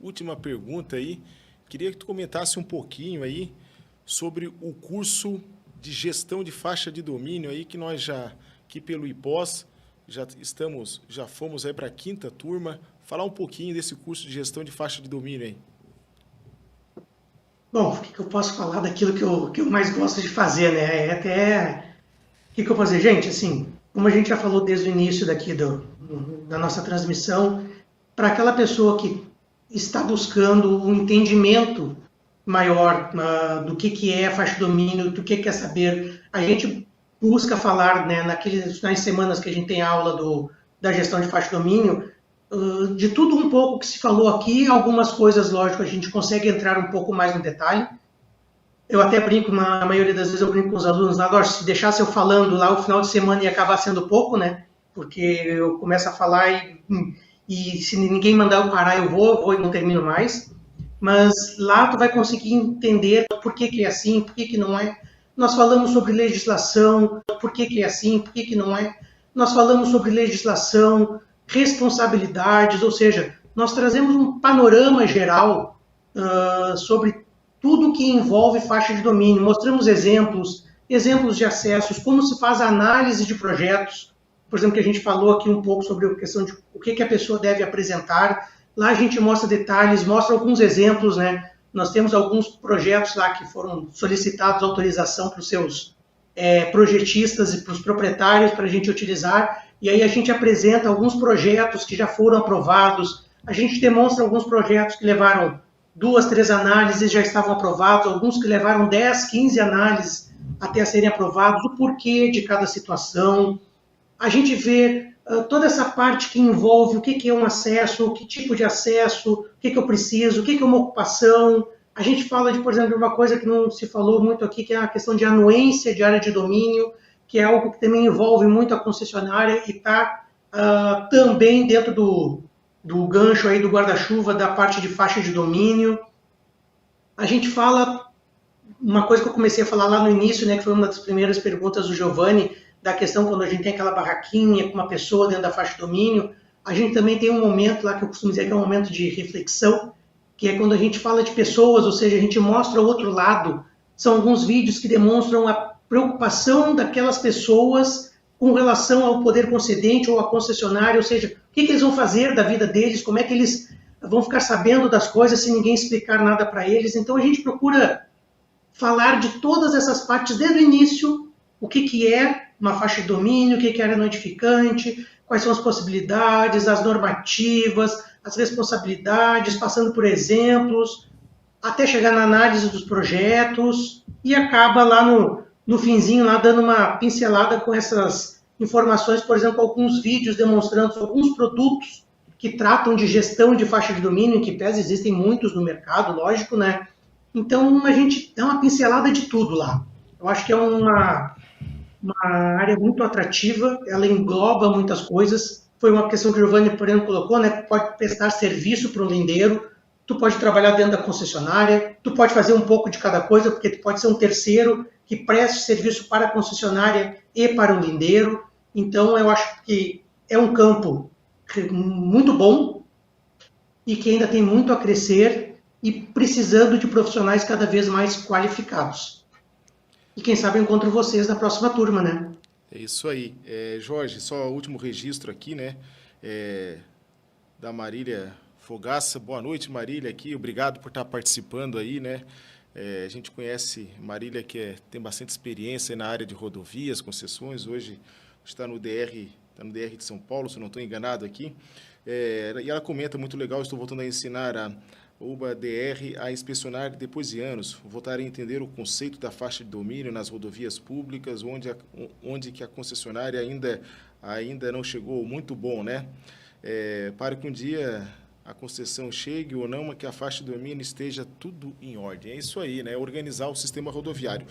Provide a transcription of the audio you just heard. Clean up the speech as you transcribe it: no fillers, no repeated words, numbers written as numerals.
última pergunta aí. Queria que tu comentasse um pouquinho aí sobre o curso de gestão de faixa de domínio aí que nós já, aqui pelo IPOS, já fomos aí para a 5ª turma. Falar um pouquinho desse curso de gestão de faixa de domínio aí. Bom, o que eu posso falar daquilo que eu mais gosto de fazer, né? É até. O que eu posso dizer? Gente, assim, como a gente já falou desde o início daqui da nossa transmissão, para aquela pessoa que está buscando um entendimento maior do que é faixa de domínio, do que quer saber, a gente busca falar, né, nas semanas que a gente tem aula da gestão de faixa de domínio, de tudo um pouco que se falou aqui, algumas coisas, lógico, a gente consegue entrar um pouco mais no detalhe. Eu até brinco, na maioria das vezes eu brinco com os alunos lá, agora, se deixasse eu falando lá o final de semana ia acabar sendo pouco, né? Porque eu começo a falar e se ninguém mandar eu parar, eu vou e não termino mais. Mas lá tu vai conseguir entender por que é assim, por que não é. Nós falamos sobre legislação, por que é assim, por que não é. Nós falamos sobre legislação, responsabilidades, ou seja, nós trazemos um panorama geral sobre tudo que envolve faixa de domínio. Mostramos exemplos de acessos, como se faz a análise de projetos. Por exemplo, que a gente falou aqui um pouco sobre a questão de o que a pessoa deve apresentar. Lá a gente mostra detalhes, mostra alguns exemplos, né? Nós temos alguns projetos lá que foram solicitados autorização para os seus projetistas e para os proprietários para a gente utilizar. E aí a gente apresenta alguns projetos que já foram aprovados. A gente demonstra alguns projetos que levaram 2, 3 análises já estavam aprovados, alguns que levaram 10, 15 análises até serem aprovados, o porquê de cada situação. A gente vê toda essa parte que envolve o que é um acesso, que tipo de acesso, o que eu preciso, o que é uma ocupação. A gente fala de, por exemplo, de uma coisa que não se falou muito aqui, que é a questão de anuência de área de domínio, que é algo que também envolve muito a concessionária e está também dentro do gancho aí do guarda-chuva da parte de faixa de domínio. A gente fala uma coisa que eu comecei a falar lá no início, né, que foi uma das primeiras perguntas do Giovanni, da questão quando a gente tem aquela barraquinha com uma pessoa dentro da faixa de domínio, a gente também tem um momento lá que eu costumo dizer que é um momento de reflexão, que é quando a gente fala de pessoas, ou seja, a gente mostra o outro lado. São alguns vídeos que demonstram a preocupação daquelas pessoas com relação ao poder concedente ou à concessionária, ou seja, o que eles vão fazer da vida deles, como é que eles vão ficar sabendo das coisas se ninguém explicar nada para eles. Então a gente procura falar de todas essas partes desde o início, o que é uma faixa de domínio, o que é área notificante, quais são as possibilidades, as normativas, as responsabilidades, passando por exemplos, até chegar na análise dos projetos e acaba lá no finzinho, lá dando uma pincelada com essas informações, por exemplo, alguns vídeos demonstrando alguns produtos que tratam de gestão de faixa de domínio, em que pese existem muitos no mercado, lógico, né? Então a gente dá uma pincelada de tudo lá. Eu acho que é uma área muito atrativa, ela engloba muitas coisas. Foi uma questão que o Giovanni, por exemplo, colocou, né? Pode prestar serviço para um lindeiro, tu pode trabalhar dentro da concessionária, tu pode fazer um pouco de cada coisa, porque tu pode ser um terceiro que preste serviço para a concessionária e para o lindeiro. Então eu acho que é um campo muito bom e que ainda tem muito a crescer e precisando de profissionais cada vez mais qualificados. E quem sabe eu encontro vocês na próxima turma, né? É isso aí. Jorge, só o último registro aqui, né? Da Marília Fogaça. Boa noite, Marília, aqui. Obrigado por estar participando aí, né? A gente conhece Marília, que tem bastante experiência na área de rodovias, concessões. Hoje está no DR de São Paulo, se eu não estou enganado aqui. E ela comenta, muito legal, estou voltando a ensinar a UBA-DR a inspecionar depois de anos, voltar a entender o conceito da faixa de domínio nas rodovias públicas, onde que a concessionária ainda não chegou. Muito bom, né? Para que um dia a concessão chegue ou não, mas que a faixa de domínio esteja tudo em ordem. É isso aí, né? Organizar o sistema rodoviário.